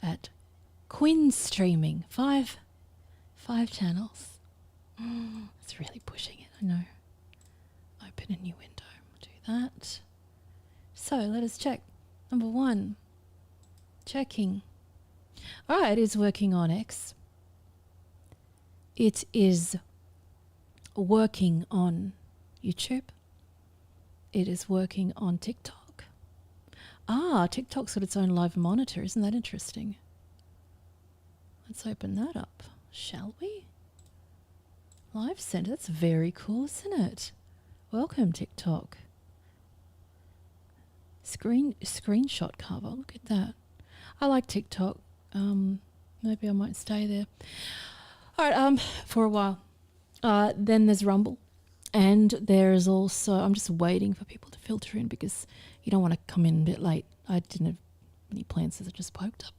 at Quinn Streaming. Five channels. It's really pushing it, I know. Open a new window. We'll do that. So let us check. Number 1. Checking. All right, it is working on X. It is working on YouTube. It is working on TikTok. TikTok's got its own live monitor. Isn't that interesting? Let's open that up, shall we? Live Center. That's very cool, isn't it? Welcome, TikTok. Screenshot cover. Look at that. I like TikTok. Maybe I might stay there. All right, for a while. Then there's Rumble. And there's also, I'm just waiting for people to filter in because you don't want to come in a bit late. I didn't have any plans, so I just poked up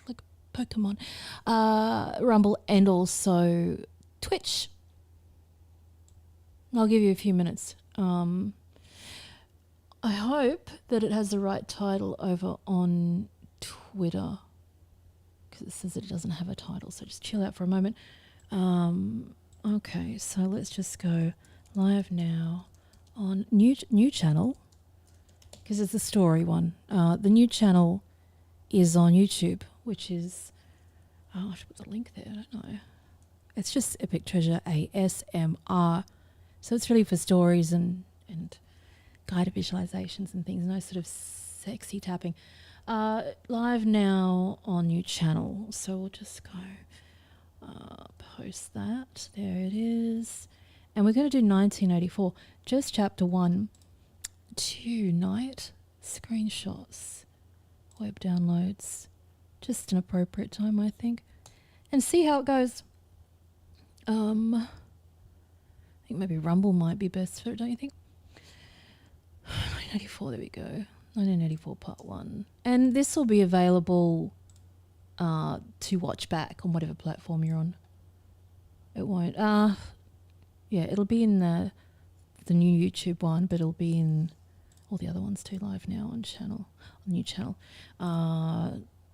like Pokemon. Rumble and also Twitch. I'll give you a few minutes. I hope that it has the right title over on Twitter because it says that it doesn't have a title, so just chill out for a moment. Okay, so let's just go live now on new channel because it's a story one. The new channel is on YouTube, which is I should put the link there, I don't know. It's just Epic Treasure ASMR. So it's really for stories and guided visualizations and things, no sort of sexy tapping. Live now on new channel. So we'll just go post that. There it is. And we're going to do 1984, just chapter 1 tonight. Screenshots, web downloads, just an appropriate time, I think. And see how it goes. I think maybe Rumble might be best for it, don't you think? 1984, there we go. 1984 part 1. And this will be available to watch back on whatever platform you're on. It won't. Yeah, it'll be in the new YouTube one, but it'll be in all the other ones too, live now on new channel.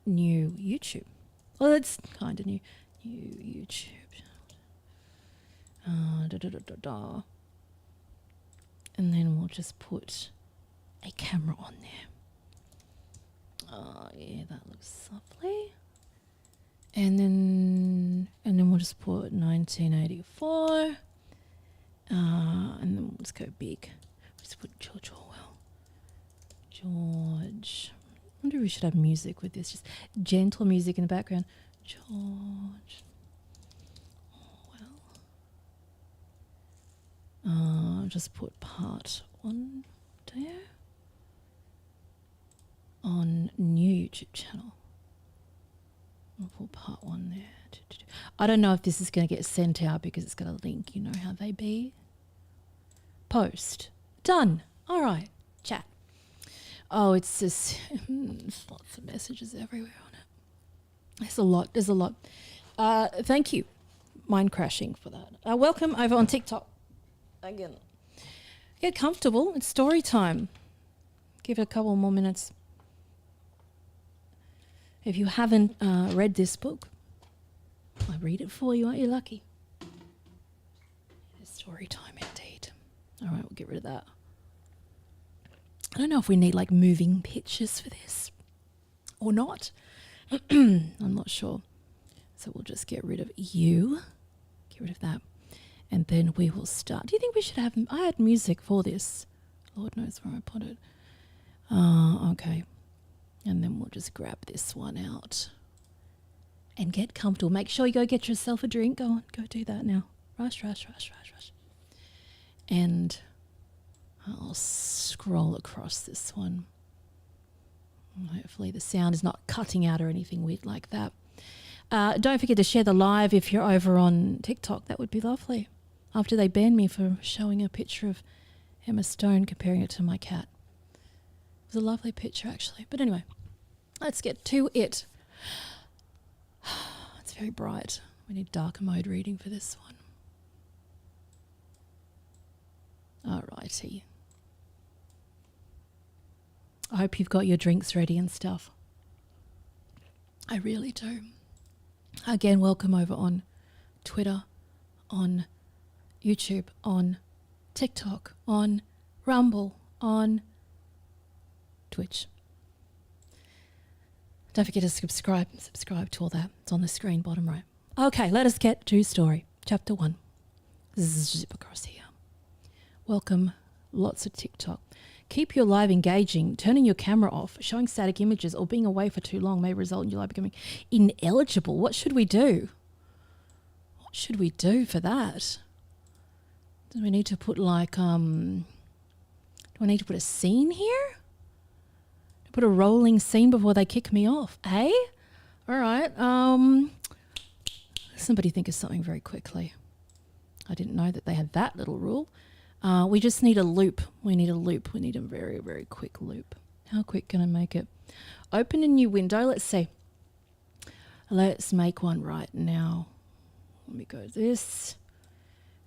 New YouTube. Well, it's kind of new YouTube. And then we'll just put a camera on there. Yeah, that looks lovely. And then we'll just put 1984. And then we'll just go big. Just put George Orwell. George. I wonder if we should have music with this. Just gentle music in the background. George Orwell. Just put part 1 there. On new YouTube channel. I'll put part 1 there. I don't know if this is going to get sent out because it's got a link. You know how they be. Post. Done. All right. Chat. Oh, it's just there's lots of messages everywhere on it. There's a lot. Thank you, Mind Crashing, for that. Welcome over on TikTok. Again. Get comfortable. It's story time. Give it a couple more minutes. If you haven't read this book, I read it for you. Aren't you lucky? It's story time indeed. All right, we'll get rid of that. I don't know if we need like moving pictures for this or not. I'm not sure. So we'll just get rid of you. Get rid of that. And then we will start. Do you think we should have... I had music for this. Lord knows where I put it. Okay. And then we'll just grab this one out. And get comfortable. Make sure you go get yourself a drink. Go on. Go do that now. Rush. And I'll scroll across this one. Hopefully the sound is not cutting out or anything weird like that. Don't forget to share the live if you're over on TikTok. That would be lovely. After they banned me for showing a picture of Emma Stone comparing it to my cat. It was a lovely picture actually. But anyway, let's get to it. It's very bright. We need darker mode reading for this one. Alrighty. I hope you've got your drinks ready and stuff. I really do. Again, welcome over on Twitter, on YouTube, on TikTok, on Rumble, on Twitch. Don't forget to subscribe to all that. It's on the screen, bottom right. Okay, let us get to story. Chapter 1. Zip across here. Welcome, lots of TikTok. Keep your live engaging. Turning your camera off, showing static images, or being away for too long may result in your live becoming ineligible. What should we do? What should we do for that? Do we need to put like, do I need to put a scene here? Put a rolling scene before they kick me off, eh? All right. Somebody think of something very quickly. I didn't know that they had that little rule. We just need a loop. We need a loop. We need a very, very quick loop. How quick can I make it? Open a new window. Let's see. Let's make one right now. Let me go this.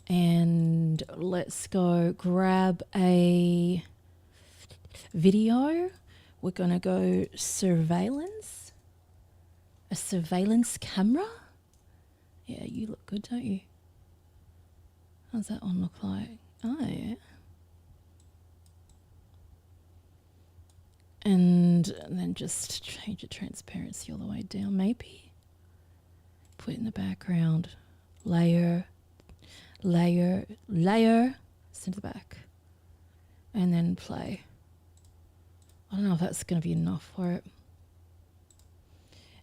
And let's go grab a video. We're going to go surveillance. A surveillance camera. Yeah, you look good, don't you? How's that one look like? Oh, yeah. And then just change the transparency all the way down, maybe. Put it in the background. Layer, layer, layer. Send to the back. And then play. I don't know if that's going to be enough for it.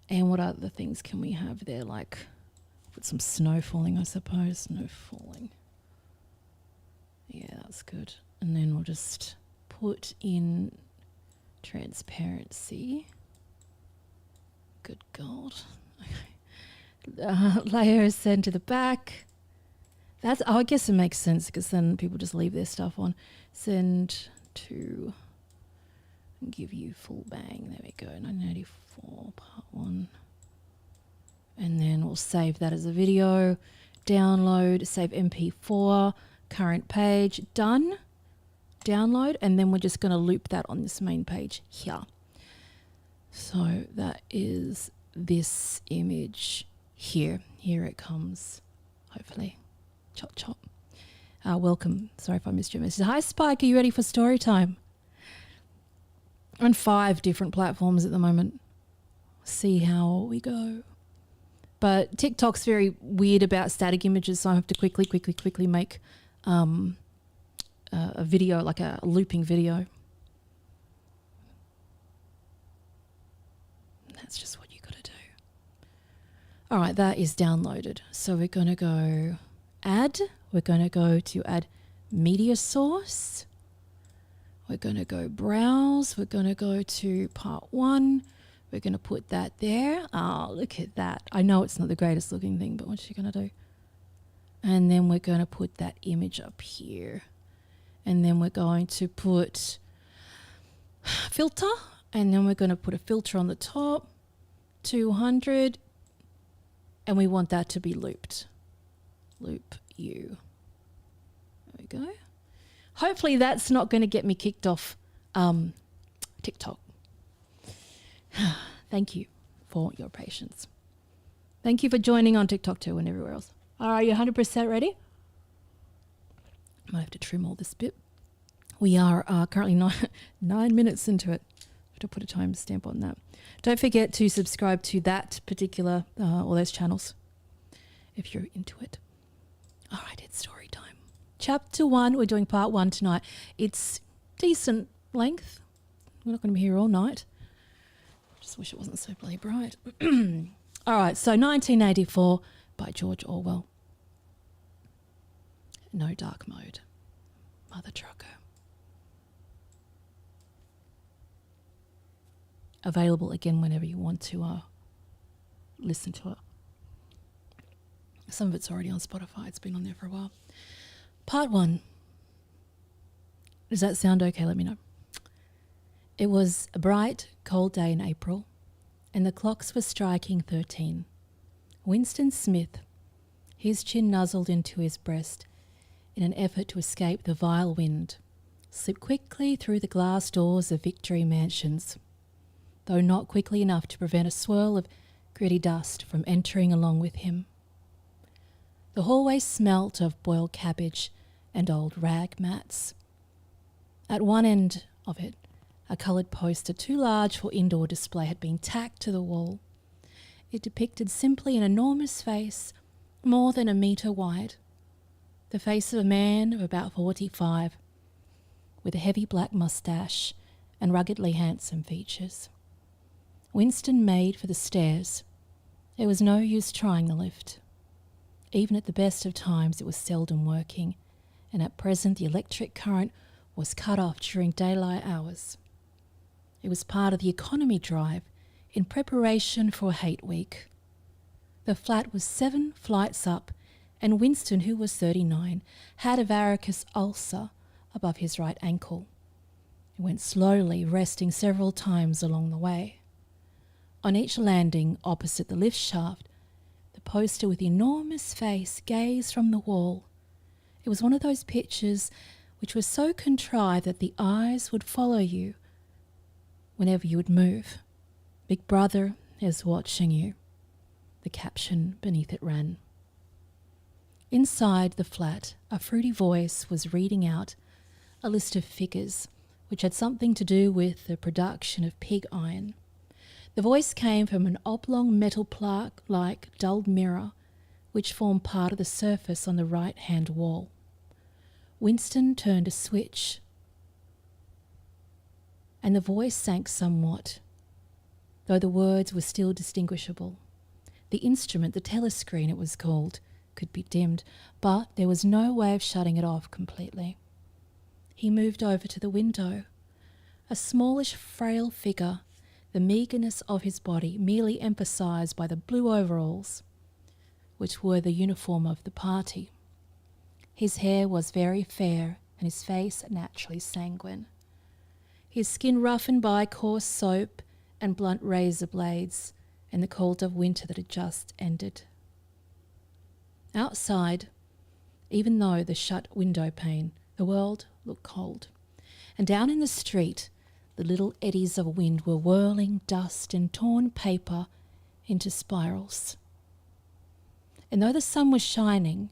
And what other things can we have there? Like, put some snow falling, I suppose. Snow falling. Yeah, that's good. And then we'll just put in transparency. Good God. Okay. Layers send to the back. That's, oh, I guess it makes sense because then people just leave their stuff on. Send to... give you full bang. There we go. 1984 part 1. And then we'll save that as a video. Download, save MP4, current page, done. Download, and then we're just going to loop that on this main page here. So that is this image here. Here it comes, hopefully. Chop, chop. Welcome. Sorry if I missed your message. Hi, Spike. Are you ready for story time? On 5 different platforms at the moment. See how we go. But TikTok's very weird about static images, so I have to quickly make a video, like a looping video. That's just what you got to do. All right, that is downloaded. So we're going to go add. We're going to go to add media source. We're going to go browse. We're going to go to part 1. We're going to put that there. Oh, look at that. I know it's not the greatest looking thing, but what's she going to do? And then we're going to put that image up here. And then we're going to put filter. And then we're going to put a filter on the top. 200. And we want that to be looped. Loop you. There we go. Hopefully that's not going to get me kicked off TikTok. Thank you for your patience. Thank you for joining on TikTok too and everywhere else. Are you 100% ready? I might have to trim all this bit. We are currently 9 minutes into it. I have to put a timestamp on that. Don't forget to subscribe to that particular, all those channels if you're into it. All right, it's story time. Chapter 1, we're doing part 1 tonight. It's decent length. We're not going to be here all night. Just wish it wasn't so bloody bright. All right, so 1984 by George Orwell. No dark mode. Mother Trucker. Available again whenever you want to listen to it. Some of it's already on Spotify. It's been on there for a while. Part 1. Does that sound okay? Let me know. It was a bright, cold day in April, and the clocks were striking 13. Winston Smith, his chin nuzzled into his breast in an effort to escape the vile wind, slipped quickly through the glass doors of Victory Mansions, though not quickly enough to prevent a swirl of gritty dust from entering along with him. The hallway smelt of boiled cabbage and old rag mats. At one end of it, a coloured poster too large for indoor display had been tacked to the wall. It depicted simply an enormous face, more than a metre wide. The face of a man of about 45, with a heavy black moustache and ruggedly handsome features. Winston made for the stairs. There was no use trying the lift. Even at the best of times it was seldom working, and at present the electric current was cut off during daylight hours. It was part of the economy drive in preparation for Hate Week. The flat was 7 flights up, and Winston, who was 39, had a varicose ulcer above his right ankle. He went slowly, resting several times along the way. On each landing opposite the lift shaft, the poster with the enormous face gazed from the wall. It was one of those pictures which was so contrived that the eyes would follow you whenever you would move. "Big Brother is watching you," the caption beneath it ran. Inside the flat, a fruity voice was reading out a list of figures which had something to do with the production of pig iron. The voice came from an oblong metal plaque-like dulled mirror which formed part of the surface on the right-hand wall. Winston turned a switch, and the voice sank somewhat, though the words were still distinguishable. The instrument, the telescreen it was called, could be dimmed, but there was no way of shutting it off completely. He moved over to the window. A smallish, frail figure, the meagreness of his body merely emphasised by the blue overalls, which were the uniform of the party. His hair was very fair and his face naturally sanguine. His skin roughened by coarse soap and blunt razor blades and the cold of winter that had just ended. Outside, even though the shut window pane, the world looked cold. And down in the street, the little eddies of wind were whirling dust and torn paper into spirals. And though the sun was shining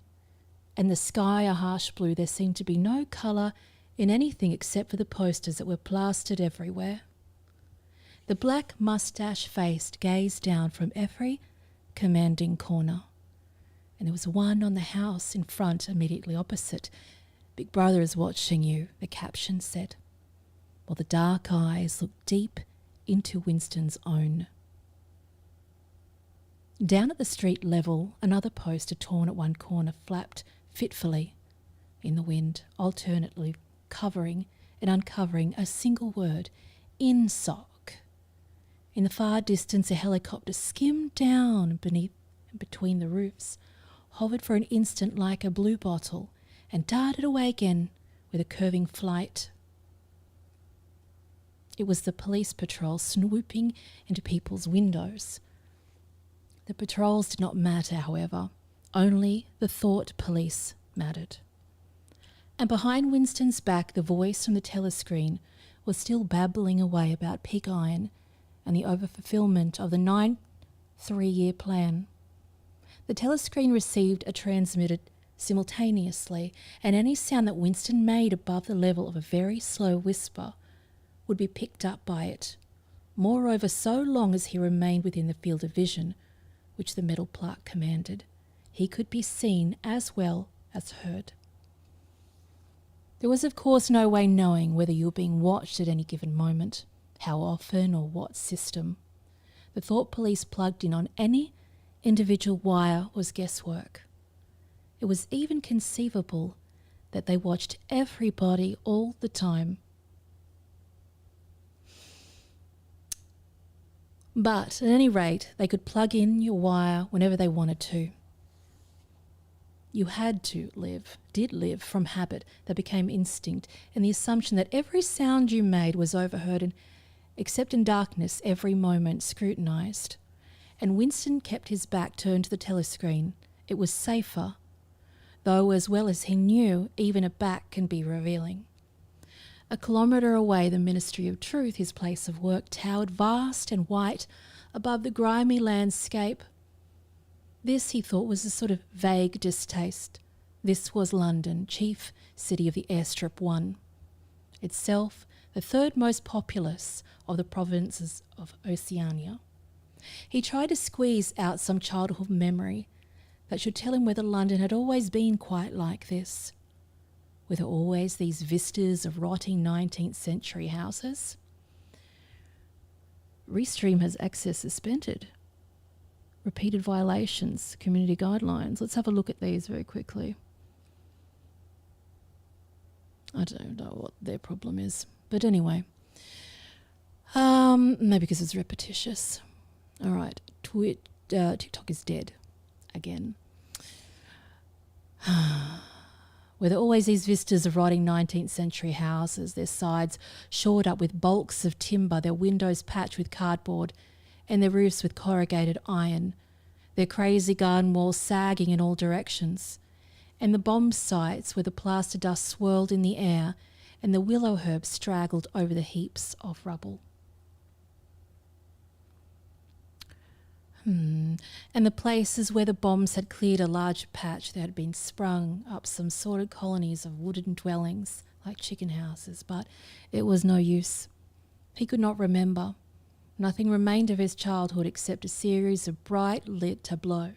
and the sky a harsh blue, there seemed to be no colour in anything except for the posters that were plastered everywhere. The black moustache face gazed down from every commanding corner. And there was one on the house in front immediately opposite. "Big Brother is watching you," the caption said, while the dark eyes looked deep into Winston's own. Down at the street level, another poster torn at one corner flapped fitfully in the wind, alternately covering and uncovering a single word, "INSOC." In the far distance, a helicopter skimmed down beneath and between the roofs, hovered for an instant like a blue bottle, and darted away again with a curving flight. It was the police patrol swooping into people's windows. The patrols did not matter, however. Only the thought police mattered. And behind Winston's back, the voice from the telescreen was still babbling away about pig iron and the overfulfillment of the 9th three-year plan. The telescreen received and transmitted simultaneously, and any sound that Winston made above the level of a very slow whisper would be picked up by it. Moreover, so long as he remained within the field of vision which the metal plaque commanded, he could be seen as well as heard. There was, of course, no way knowing whether you were being watched at any given moment, how often or what system. The thought police plugged in on any individual wire was guesswork. It was even conceivable that they watched everybody all the time. But at any rate, they could plug in your wire whenever they wanted to. You had to live, did live from habit that became instinct, and the assumption that every sound you made was overheard and, except in darkness, every moment scrutinised. And Winston kept his back turned to the telescreen. It was safer, though as well as he knew, even a back can be revealing. A kilometre away, the Ministry of Truth, his place of work, towered vast and white above the grimy landscape. This, he thought, was a sort of vague distaste. This was London, chief city of the airstrip 1. Itself, the third most populous of the provinces of Oceania. He tried to squeeze out some childhood memory that should tell him whether London had always been quite like this. Were there always these vistas of rotting 19th century houses? Restream has access suspended. Repeated violations, community guidelines. Let's have a look at these very quickly. I don't know what their problem is. But anyway. Maybe because it's repetitious. All right. TikTok is dead. Again. Were there always these vistas of rotting 19th century houses, their sides shored up with bulks of timber, their windows patched with cardboard, and their roofs with corrugated iron, their crazy garden walls sagging in all directions, and the bomb sites where the plaster dust swirled in the air and the willow herb straggled over the heaps of rubble. And the places where the bombs had cleared a large patch, there had been sprung up some sordid colonies of wooden dwellings like chicken houses, but it was no use. He could not remember. Nothing remained of his childhood except a series of bright lit tableaux,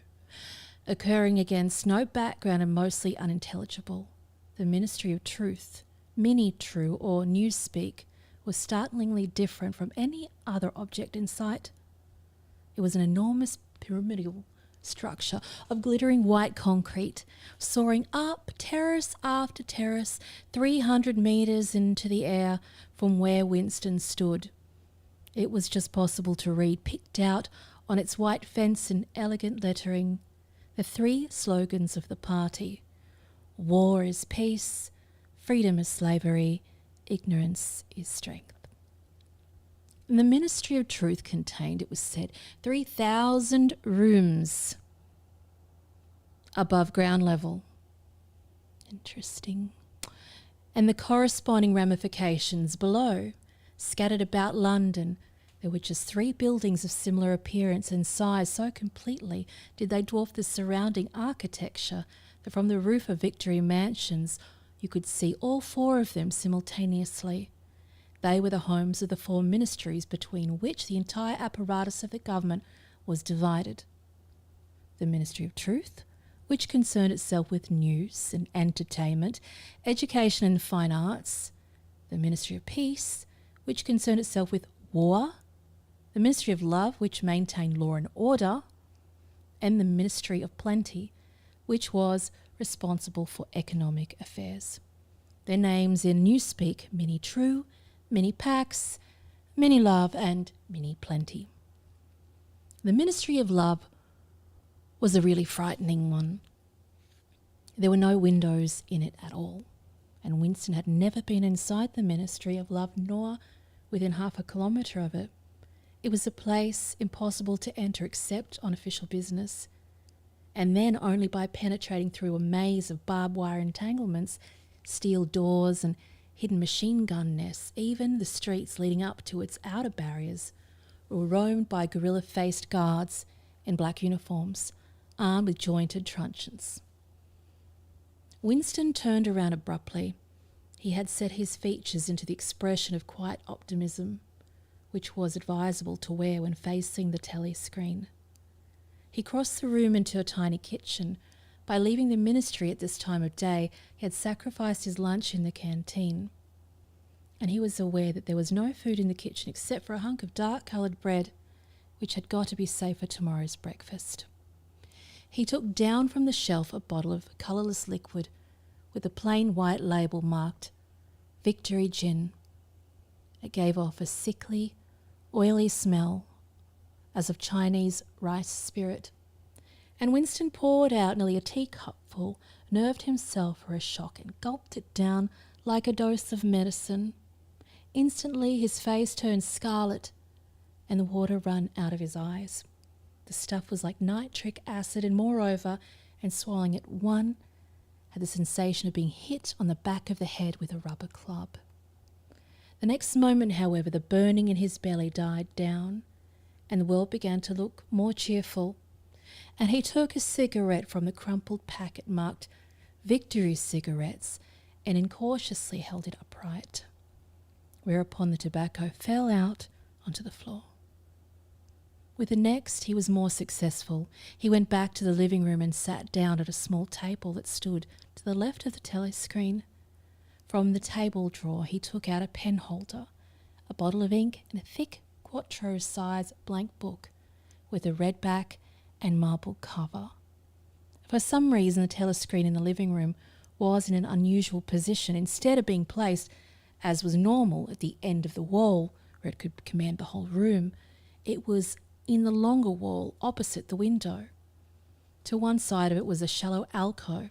occurring against no background and mostly unintelligible. The Ministry of Truth, Mini-True or Newspeak, was startlingly different from any other object in sight. It was an enormous pyramidal structure of glittering white concrete, soaring up terrace after terrace, 300 metres into the air from where Winston stood. It was just possible to read, picked out on its white fence in elegant lettering, the 3 slogans of the party: war is peace, freedom is slavery, ignorance is strength. And the Ministry of Truth contained, it was said, 3,000 rooms above ground level. Interesting. And the corresponding ramifications below. Scattered about London, there were just 3 buildings of similar appearance and size. So completely did they dwarf the surrounding architecture that from the roof of Victory Mansions you could see all 4 of them simultaneously. They were the homes of the 4 ministries between which the entire apparatus of the government was divided. The Ministry of Truth, which concerned itself with news and entertainment, education and fine arts. The Ministry of Peace, which concerned itself with war. The Ministry of Love, which maintained law and order. And the Ministry of Plenty, which was responsible for economic affairs. Their names in Newspeak: Mini-True, Mini-Pax, Mini-Love and Mini-Plenty. The Ministry of Love was a really frightening one. There were no windows in it at all, and Winston had never been inside the Ministry of Love nor within half a kilometre of it. It was a place impossible to enter except on official business, and then only by penetrating through a maze of barbed wire entanglements, steel doors and hidden machine gun nests. Even the streets leading up to its outer barriers were roamed by gorilla-faced guards in black uniforms, armed with jointed truncheons. Winston turned around abruptly. He had set his features into the expression of quiet optimism, which was advisable to wear when facing the telly screen. He crossed the room into a tiny kitchen. By leaving the ministry at this time of day, he had sacrificed his lunch in the canteen, and he was aware that there was no food in the kitchen except for a hunk of dark-coloured bread, which had got to be saved for tomorrow's breakfast. He took down from the shelf a bottle of colourless liquid with a plain white label marked Victory Gin. It gave off a sickly, oily smell, as of Chinese rice spirit, and Winston poured out nearly a teacupful, nerved himself for a shock, and gulped it down like a dose of medicine. Instantly his face turned scarlet, and the water ran out of his eyes. The stuff was like nitric acid, and moreover, and swallowing it, one had the sensation of being hit on the back of the head with a rubber club. The next moment, however, the burning in his belly died down, and the world began to look more cheerful. And he took a cigarette from the crumpled packet marked Victory Cigarettes and incautiously held it upright, whereupon the tobacco fell out onto the floor. With the next, he was more successful. He went back to the living room and sat down at a small table that stood to the left of the telescreen. From the table drawer, he took out a pen holder, a bottle of ink, and a thick quarto-size blank book with a red back and marble cover. For some reason, the telescreen in the living room was in an unusual position. Instead of being placed, as was normal, at the end of the wall, where it could command the whole room, it was in the longer wall opposite the window. To one side of it was a shallow alcove,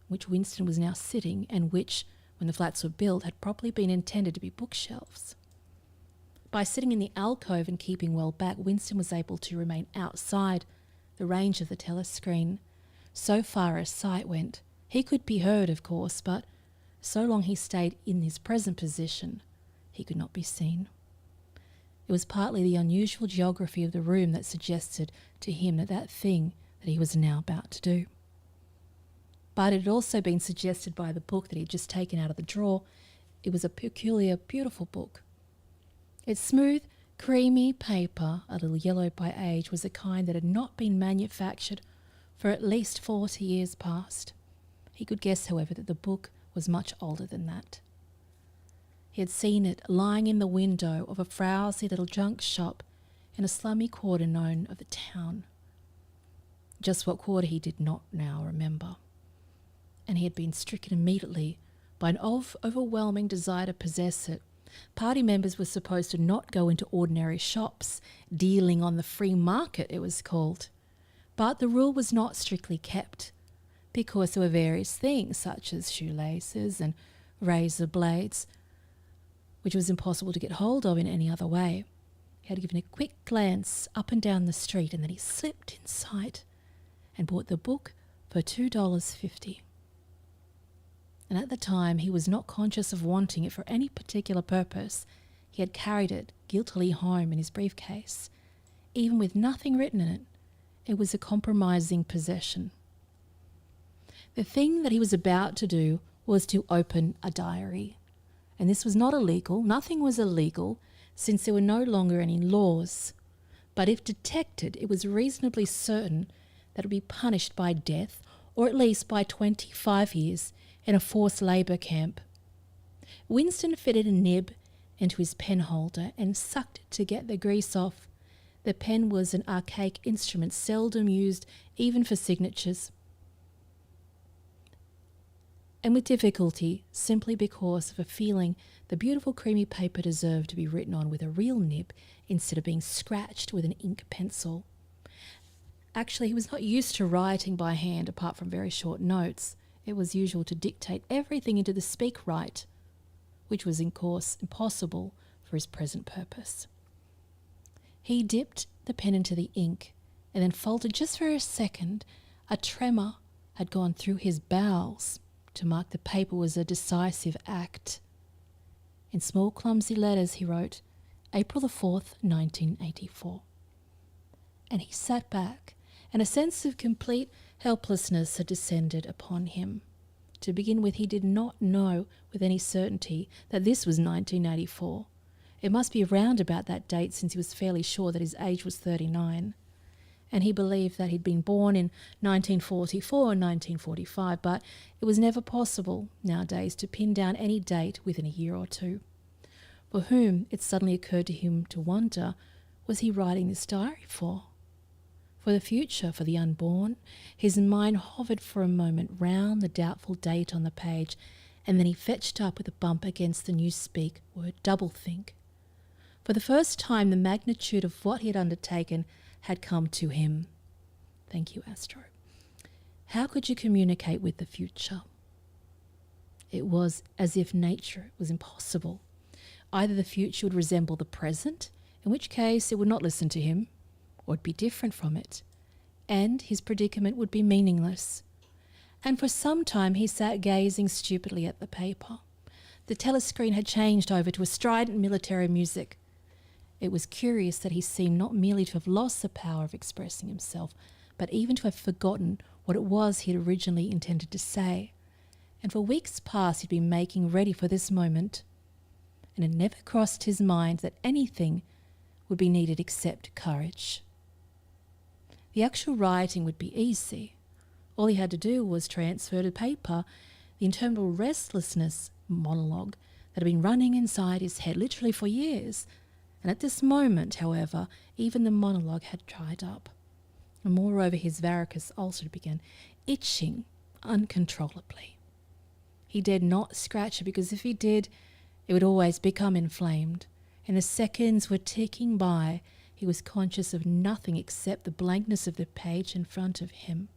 which Winston was now sitting, and which, when the flats were built, had probably been intended to be bookshelves. By sitting in the alcove and keeping well back, Winston was able to remain outside the range of the telescreen. So far as sight went, he could be heard, of course, but so long he stayed in his present position, he could not be seen. It was partly the unusual geography of the room that suggested to him that thing that he was now about to do. But it had also been suggested by the book that he had just taken out of the drawer. It was a peculiar, beautiful book. Its smooth, creamy paper, a little yellowed by age, was a kind that had not been manufactured for at least 40 years past. He could guess, however, that the book was much older than that. He had seen it lying in the window of a frowsy little junk shop in a slummy quarter known of the town. Just what quarter he did not now remember. And he had been stricken immediately by an overwhelming desire to possess it. Party members were supposed to not go into ordinary shops, dealing on the free market, it was called. But the rule was not strictly kept, because there were various things, such as shoelaces and razor blades, which was impossible to get hold of in any other way. He had given a quick glance up and down the street, and then he slipped inside and bought the book for $2.50. And at the time, he was not conscious of wanting it for any particular purpose. He had carried it guiltily home in his briefcase. Even with nothing written in it, it was a compromising possession. The thing that he was about to do was to open a diary. And this was not illegal. Nothing was illegal, since there were no longer any laws. But if detected, it was reasonably certain that it would be punished by death, or at least by 25 years in a forced labour camp. Winston fitted a nib into his pen holder and sucked it to get the grease off. The pen was an archaic instrument seldom used even for signatures, and with difficulty, simply because of a feeling the beautiful creamy paper deserved to be written on with a real nib instead of being scratched with an ink pencil. Actually, he was not used to writing by hand apart from very short notes. It was usual to dictate everything into the speak-write, which was, of course, impossible for his present purpose. He dipped the pen into the ink and then faltered just for a second. A tremor had gone through his bowels to mark the paper was a decisive act. In small clumsy letters he wrote, April the 4th, 1984. And he sat back, and a sense of complete helplessness had descended upon him. To begin with, he did not know with any certainty that this was 1984. It must be around about that date, since he was fairly sure that his age was 39. And he believed that he'd been born in 1944 or 1945, but it was never possible nowadays to pin down any date within a year or two. For whom, it suddenly occurred to him to wonder, was he writing this diary for? For the future, for the unborn? His mind hovered for a moment round the doubtful date on the page, and then he fetched up with a bump against the newspeak word doublethink. For the first time, the magnitude of what he had undertaken had come to him. Thank you, Astro. How could you communicate with the future? It was as if nature was impossible. Either the future would resemble the present, in which case it would not listen to him, or it'd be different from it, and his predicament would be meaningless. And for some time he sat gazing stupidly at the paper. The telescreen had changed over to a strident military music. It was curious that he seemed not merely to have lost the power of expressing himself, but even to have forgotten what it was he had originally intended to say. And for weeks past he'd been making ready for this moment, and it never crossed his mind that anything would be needed except courage. The actual writing would be easy. All he had to do was transfer to paper the interminable restlessness monologue that had been running inside his head literally for years. And at this moment, however, even the monologue had dried up. And moreover, his varicose ulcer began itching uncontrollably. He dared not scratch it, because if he did, it would always become inflamed. And the seconds were ticking by. He was conscious of nothing except the blankness of the page in front of him.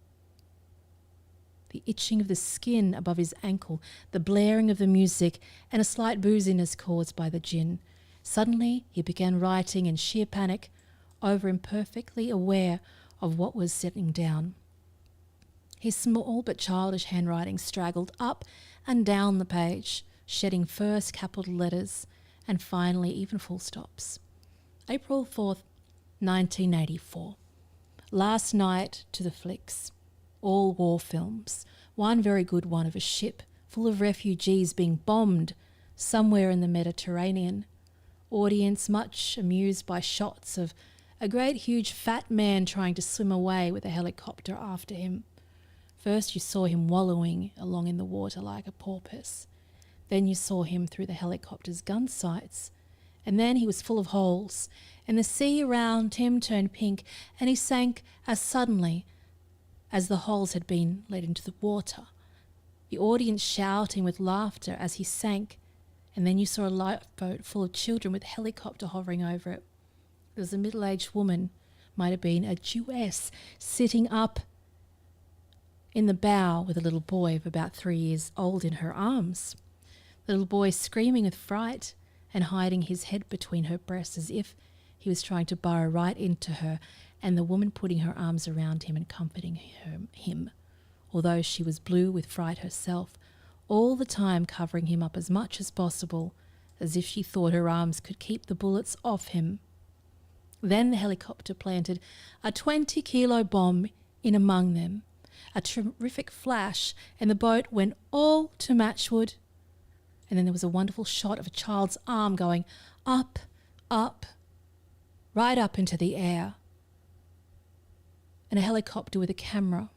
The itching of the skin above his ankle, the blaring of the music, and a slight booziness caused by the gin. Suddenly he began writing in sheer panic, over imperfectly aware of what was setting down. His small but childish handwriting straggled up and down the page, shedding first capital letters and finally even full stops. April 4th, 1984. Last night to the flicks. All war films. One very good one of a ship full of refugees being bombed somewhere in the Mediterranean. Audience much amused by shots of a great huge fat man trying to swim away with a helicopter after him. First you saw him wallowing along in the water like a porpoise. Then you saw him through the helicopter's gun sights. And then he was full of holes, and the sea around him turned pink, and he sank as suddenly as the holes had been let into the water. The audience shouting with laughter as he sank, and then you saw a lifeboat full of children with a helicopter hovering over it. There was a middle-aged woman, might have been a Jewess, sitting up in the bow with a little boy of about 3 years old in her arms. The little boy screaming with fright and hiding his head between her breasts as if he was trying to burrow right into her, and the woman putting her arms around him and comforting him, although she was blue with fright herself, all the time covering him up as much as possible, as if she thought her arms could keep the bullets off him. Then the helicopter planted a 20-kilo bomb in among them. A terrific flash, and the boat went all to matchwood. And then there was a wonderful shot of a child's arm going up, up, right up into the air. And a helicopter with a camera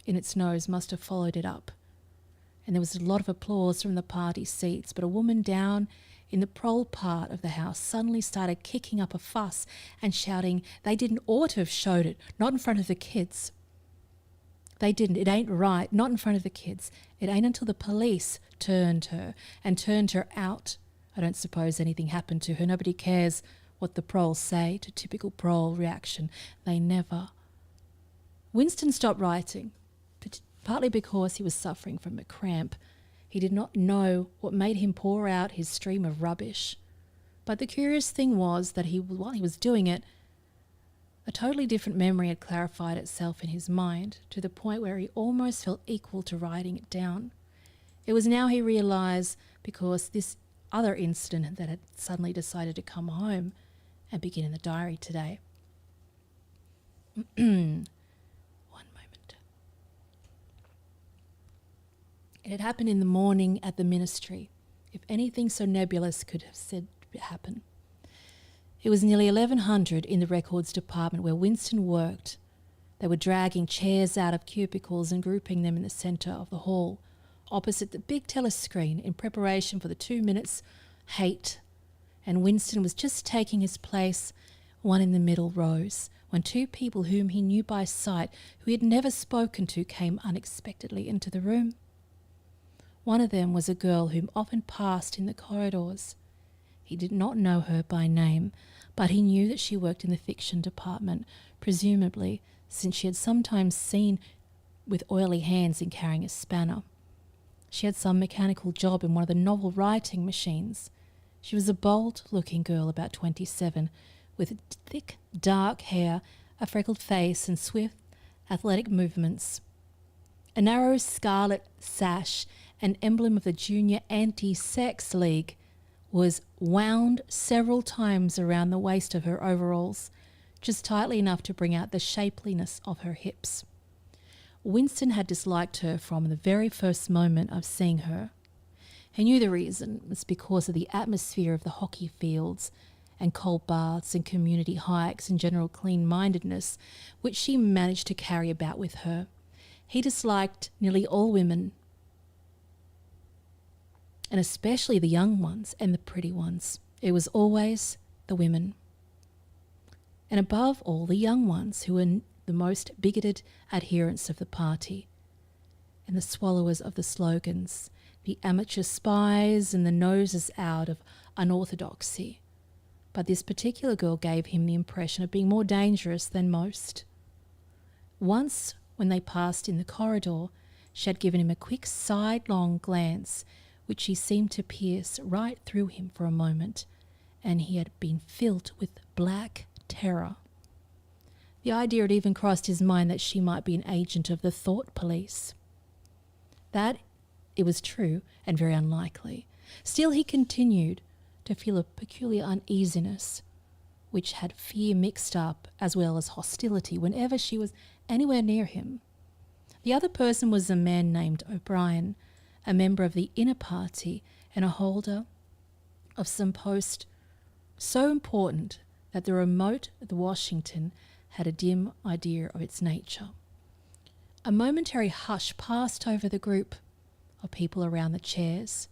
in its nose must have followed it up. And there was a lot of applause from the party seats, but a woman down in the prole part of the house suddenly started kicking up a fuss and shouting they didn't ought to have showed it, not in front of the kids. They didn't. It ain't right. Not in front of the kids. It ain't until the police turned her out. I don't suppose anything happened to her. Nobody cares what the proles say. To typical prole reaction. They never. Winston stopped writing, partly because he was suffering from a cramp. He did not know what made him pour out his stream of rubbish. But the curious thing was that while he was doing it, a totally different memory had clarified itself in his mind, to the point where he almost felt equal to writing it down. It was now he realised, because this other incident that had suddenly decided to come home and begin in the diary today. One moment. It had happened in the morning at the ministry, if anything so nebulous could have said it happen. It was nearly 1100 in the records department where Winston worked. They were dragging chairs out of cubicles and grouping them in the centre of the hall, opposite the big telescreen in preparation for the 2 minutes hate. And Winston was just taking his place, one in the middle rows, when two people whom he knew by sight, who he had never spoken to, came unexpectedly into the room. One of them was a girl whom often passed in the corridors. He did not know her by name, but he knew that she worked in the fiction department, presumably since she had sometimes seen with oily hands in carrying a spanner. She had some mechanical job in one of the novel writing machines. She was a bold-looking girl about 27, with thick, dark hair, a freckled face, and swift, athletic movements. A narrow scarlet sash, an emblem of the Junior Anti-Sex League, was wound several times around the waist of her overalls, just tightly enough to bring out the shapeliness of her hips. Winston had disliked her from the very first moment of seeing her. He knew the reason was because of the atmosphere of the hockey fields and cold baths and community hikes and general clean-mindedness which she managed to carry about with her. He disliked nearly all women, and especially the young ones and the pretty ones. It was always the women. And above all, the young ones who were the most bigoted adherents of the party and the swallowers of the slogans, the amateur spies and the noses out of unorthodoxy. But this particular girl gave him the impression of being more dangerous than most. Once, when they passed in the corridor, she had given him a quick sidelong glance, which she seemed to pierce right through him for a moment, and he had been filled with black terror. The idea had even crossed his mind that she might be an agent of the thought police. That, it was true, and very unlikely. Still, he continued to feel a peculiar uneasiness, which had fear mixed up as well as hostility whenever she was anywhere near him. The other person was a man named O'Brien, a member of the inner party and a holder of some post so important that the remote of Washington had a dim idea of its nature. A momentary hush passed over the group of people around the chairs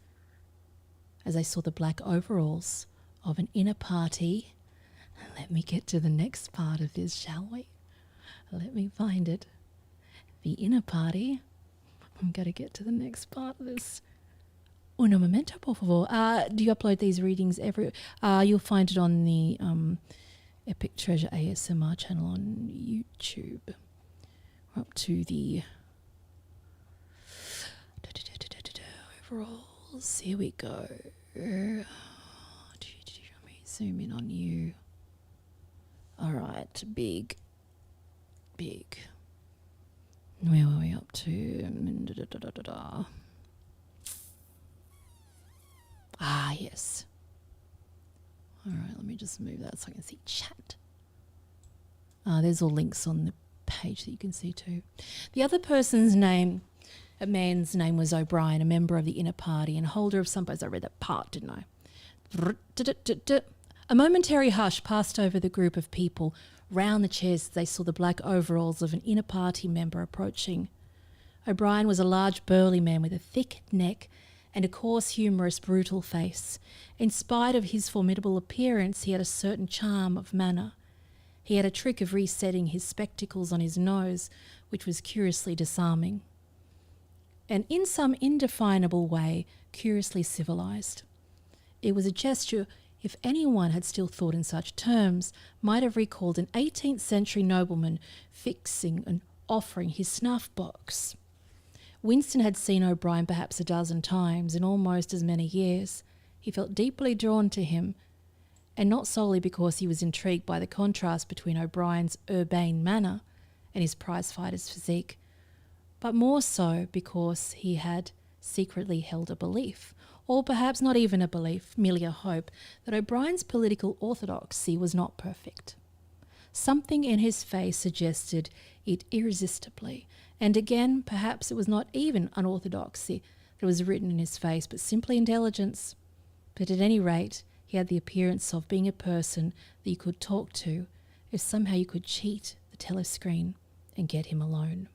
as they saw the black overalls of an inner party. Let me get to the next part of this, shall we? Let me find it. The inner party. I'm going to get to the next part of this. Uno momento, por favor. Do you upload these readings every... you'll find it on the Epic Treasure ASMR channel on YouTube. We're up to the... overalls. Here we go. Let me zoom in on you. All right, big. Where were we up to? Yes. All right, let me just move that so I can see chat. There's all links on the page that you can see too. The other person's name, a man's name was O'Brien, a member of the inner party and holder of some... I read that part, didn't I? A momentary hush passed over the group of people round the chairs as they saw the black overalls of an inner party member approaching. O'Brien was a large burly man with a thick neck and a coarse, humorous, brutal face. In spite of his formidable appearance, he had a certain charm of manner. He had a trick of resetting his spectacles on his nose, which was curiously disarming, and in some indefinable way curiously civilized. It was a gesture, if anyone had still thought in such terms, might have recalled an 18th century nobleman fixing and offering his snuff box. Winston had seen O'Brien perhaps a dozen times in almost as many years. He felt deeply drawn to him, and not solely because he was intrigued by the contrast between O'Brien's urbane manner and his prizefighter's physique, but more so because he had secretly held a belief, or perhaps not even a belief, merely a hope, that O'Brien's political orthodoxy was not perfect. Something in his face suggested it irresistibly, and again, perhaps it was not even unorthodoxy that was written in his face, but simply intelligence. But at any rate, he had the appearance of being a person that you could talk to if somehow you could cheat the telescreen and get him alone.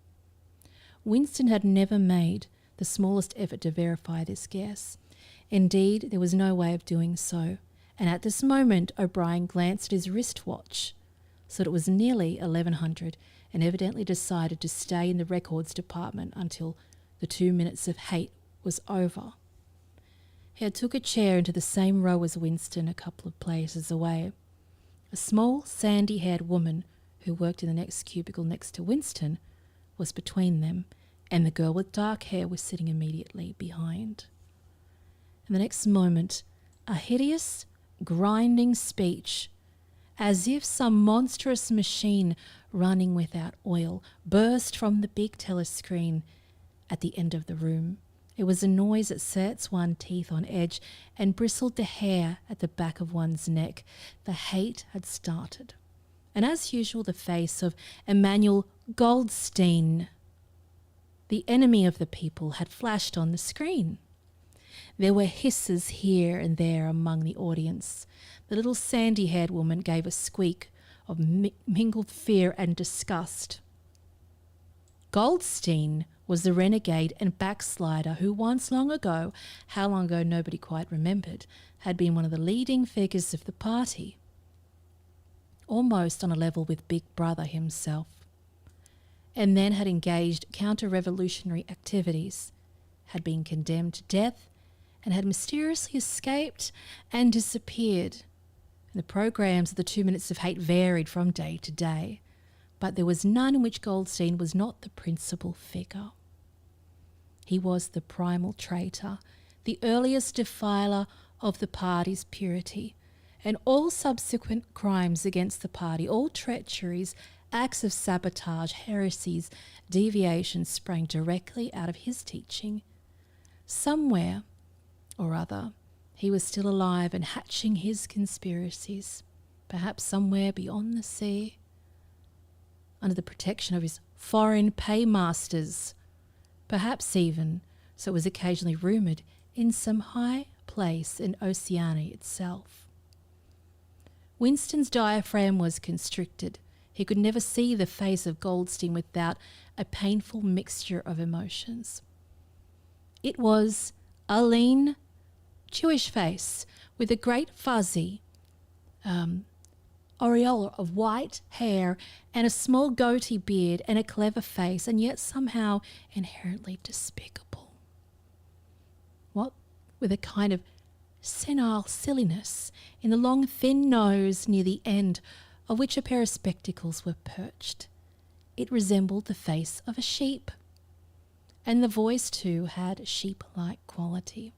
Winston had never made the smallest effort to verify this guess. Indeed, there was no way of doing so, and at this moment O'Brien glanced at his wristwatch, so that it was nearly 1100, and evidently decided to stay in the records department until the 2 minutes of hate was over. He had took a chair into the same row as Winston, a couple of places away. A small, sandy-haired woman who worked in the next cubicle next to Winston was between them, and the girl with dark hair was sitting immediately behind. And the next moment, a hideous, grinding speech, as if some monstrous machine running without oil, burst from the big telescreen at the end of the room, It was a noise that sets one's teeth on edge and bristled the hair at the back of one's neck. The hate had started. And as usual, the face of Emmanuel Goldstein, the enemy of the people, had flashed on the screen. There were hisses here and there among the audience. The little sandy-haired woman gave a squeak of mingled fear and disgust. Goldstein was the renegade and backslider who once long ago, how long ago nobody quite remembered, had been one of the leading figures of the party, almost on a level with Big Brother himself, and then had engaged counter-revolutionary activities, had been condemned to death, and had mysteriously escaped and disappeared. And the programs of the 2 Minutes of Hate varied from day to day, but there was none in which Goldstein was not the principal figure. He was the primal traitor, the earliest defiler of the party's purity, and all subsequent crimes against the party, all treacheries, acts of sabotage, heresies, deviations sprang directly out of his teaching. Somewhere or other, he was still alive and hatching his conspiracies, perhaps somewhere beyond the sea, under the protection of his foreign paymasters, perhaps even, so it was occasionally rumoured, in some high place in Oceania itself. Winston's diaphragm was constricted. He could never see the face of Goldstein without a painful mixture of emotions. It was a lean, Jewish face with a great fuzzy aureole of white hair and a small goatee beard and a clever face, and yet somehow inherently despicable. What with a kind of senile silliness in the long thin nose near the end of which a pair of spectacles were perched. It resembled the face of a sheep, and the voice too had sheep-like quality.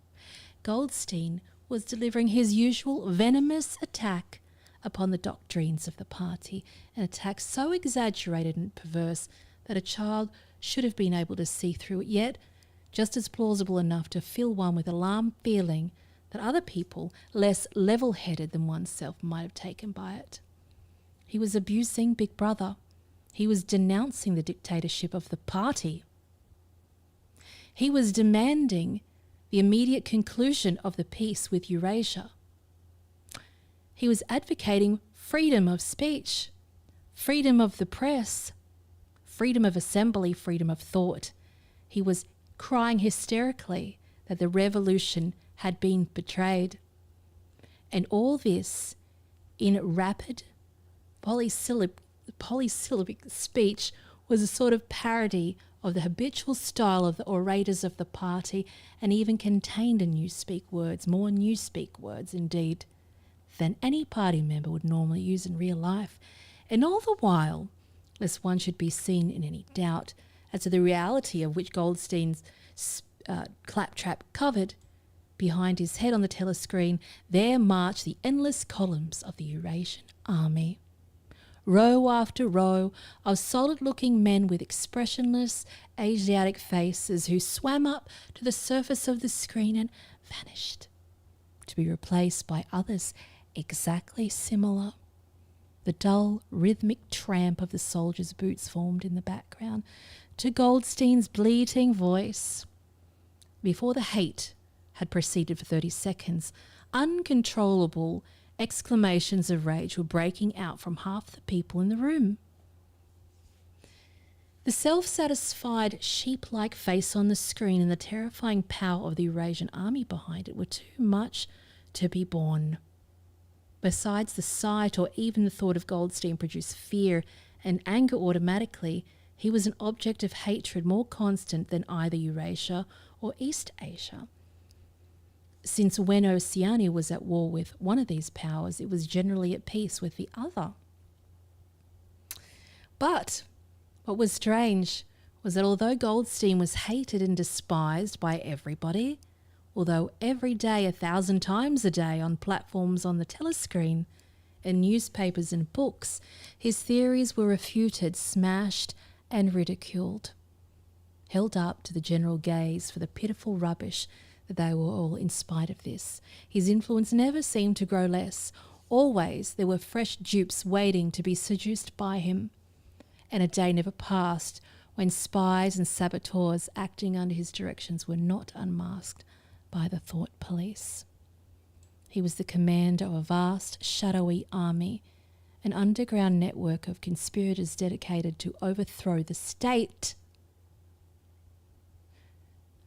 Goldstein was delivering his usual venomous attack upon the doctrines of the party, an attack so exaggerated and perverse that a child should have been able to see through it, yet just as plausible enough to fill one with alarm, feeling that other people, less level-headed than oneself, might have taken by it. He was abusing Big Brother. He was denouncing the dictatorship of the party. He was demanding the immediate conclusion of the peace with Eurasia. He was advocating freedom of speech, freedom of the press, freedom of assembly, freedom of thought. He was crying hysterically that the revolution had been betrayed. And all this in rapid polysyllabic speech was a sort of parody of the habitual style of the orators of the party, and even contained a newspeak words, more newspeak words indeed, than any party member would normally use in real life. And all the while, lest one should be seen in any doubt as to the reality of which Goldstein's claptrap covered, behind his head on the telescreen, there marched the endless columns of the Eurasian army. Row after row of solid-looking men with expressionless Asiatic faces who swam up to the surface of the screen and vanished, to be replaced by others exactly similar. The dull, rhythmic tramp of the soldiers' boots formed in the background to Goldstein's bleating voice. Before the hate had proceeded for 30 seconds, uncontrollable exclamations of rage were breaking out from half the people in the room. The self-satisfied, sheep-like face on the screen and the terrifying power of the Eurasian army behind it were too much to be borne. Besides, the sight or even the thought of Goldstein produced fear and anger automatically. He was an object of hatred more constant than either Eurasia or East Asia. Since when Oceania was at war with one of these powers, it was generally at peace with the other. But what was strange was that although Goldstein was hated and despised by everybody, although every day, 1,000 times a day, on platforms on the telescreen, in newspapers and books, his theories were refuted, smashed and ridiculed. held up to the general gaze for the pitiful rubbish that they were all in spite of this. His influence never seemed to grow less. Always there were fresh dupes waiting to be seduced by him. And a day never passed when spies and saboteurs acting under his directions were not unmasked by the thought police. He was the commander of a vast, shadowy army, an underground network of conspirators dedicated to overthrow the state.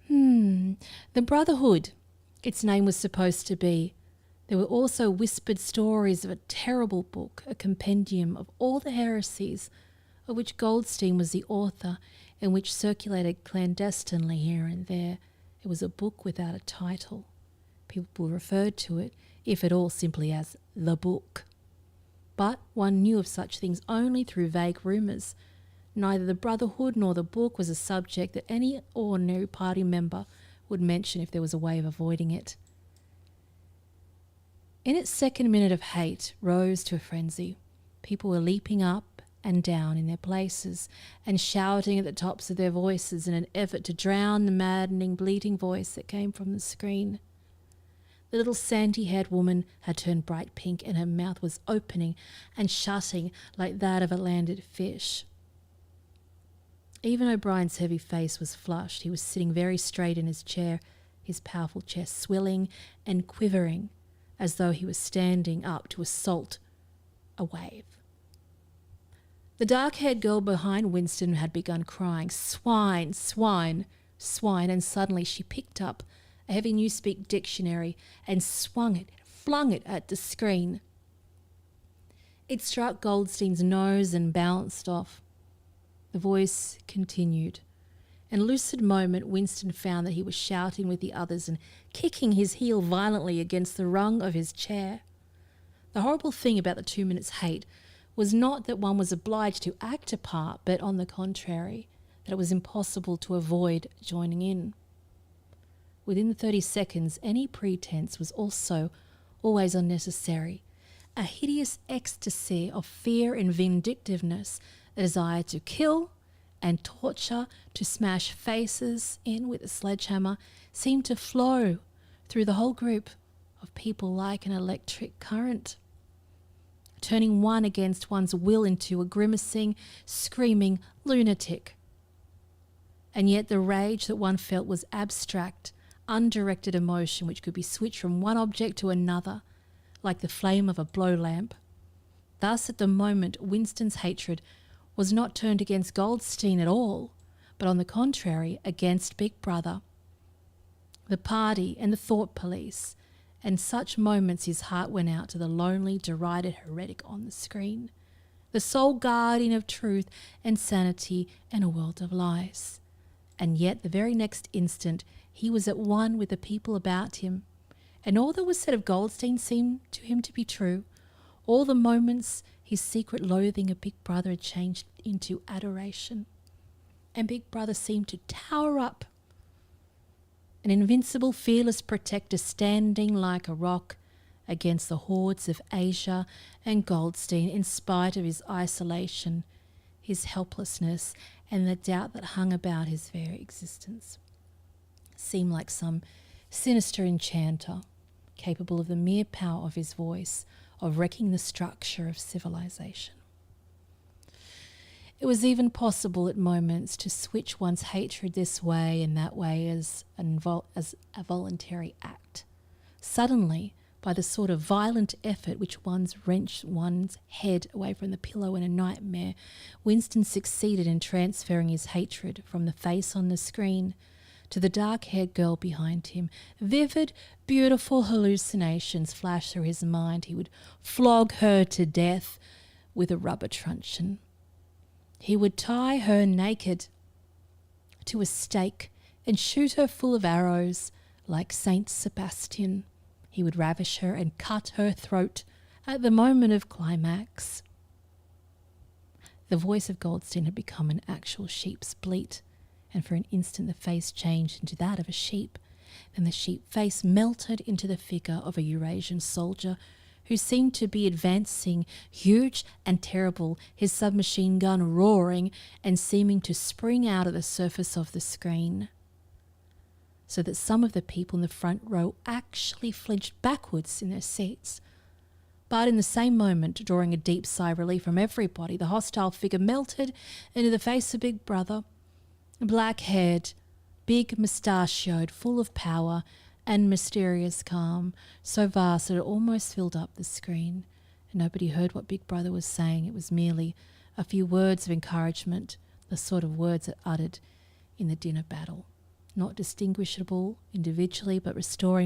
The Brotherhood, its name was supposed to be. There were also whispered stories of a terrible book, a compendium of all the heresies, of which Goldstein was the author and which circulated clandestinely here and there. It was a book without a title. People referred to it, if at all, simply as the book. But one knew of such things only through vague rumours. Neither the Brotherhood nor the book was a subject that any ordinary party member would mention if there was a way of avoiding it. In its second minute of hate rose to a frenzy. People were leaping up and down in their places and shouting at the tops of their voices in an effort to drown the maddening, bleating voice that came from the screen. The little sandy-haired woman had turned bright pink and her mouth was opening and shutting like that of a landed fish. Even O'Brien's heavy face was flushed. He was sitting very straight in his chair, his powerful chest swelling and quivering as though he was standing up to assault a wave. The dark-haired girl behind Winston had begun crying, "Swine, swine, swine," and suddenly she picked up a heavy Newspeak dictionary and flung it at the screen. It struck Goldstein's nose and bounced off. The voice continued. In a lucid moment, Winston found that he was shouting with the others and kicking his heel violently against the rung of his chair. The horrible thing about the 2 minutes' hate was not that one was obliged to act a part, but on the contrary, that it was impossible to avoid joining in. Within the 30 seconds, any pretense was also always unnecessary. A hideous ecstasy of fear and vindictiveness, a desire to kill and torture, to smash faces in with a sledgehammer, seemed to flow through the whole group of people like an electric current, turning one against one's will into a grimacing, screaming lunatic. And yet the rage that one felt was abstract, undirected emotion which could be switched from one object to another, like the flame of a blow lamp. Thus, at the moment, Winston's hatred was not turned against Goldstein at all, but on the contrary, against Big Brother, the party and the thought police. And such moments his heart went out to the lonely, derided heretic on the screen, the sole guardian of truth and sanity in a world of lies. And yet the very next instant he was at one with the people about him, and all that was said of Goldstein seemed to him to be true. All the moments his secret loathing of Big Brother had changed into adoration, and Big Brother seemed to tower up, an invincible, fearless protector standing like a rock against the hordes of Asia and Goldstein, in spite of his isolation, his helplessness, and the doubt that hung about his very existence. Seemed like some sinister enchanter, capable of the mere power of his voice, of wrecking the structure of civilization. It was even possible at moments to switch one's hatred this way and that way as a voluntary act. Suddenly, by the sort of violent effort which wrenched one's head away from the pillow in a nightmare, Winston succeeded in transferring his hatred from the face on the screen to the dark-haired girl behind him. Vivid, beautiful hallucinations flashed through his mind. He would flog her to death with a rubber truncheon. He would tie her naked to a stake and shoot her full of arrows like Saint Sebastian. He would ravish her and cut her throat at the moment of climax. The voice of Goldstein had become an actual sheep's bleat, and for an instant the face changed into that of a sheep. Then the sheep face melted into the figure of a Eurasian soldier who seemed to be advancing, huge and terrible, his submachine gun roaring and seeming to spring out of the surface of the screen, so that some of the people in the front row actually flinched backwards in their seats. But in the same moment, drawing a deep sigh of relief from everybody, the hostile figure melted into the face of Big Brother, black-haired, big mustachioed, full of power and mysterious calm, so vast that it almost filled up the screen, and nobody heard what Big Brother was saying. It was merely a few words of encouragement, the sort of words that uttered in the dinner battle, not distinguishable individually, but restoring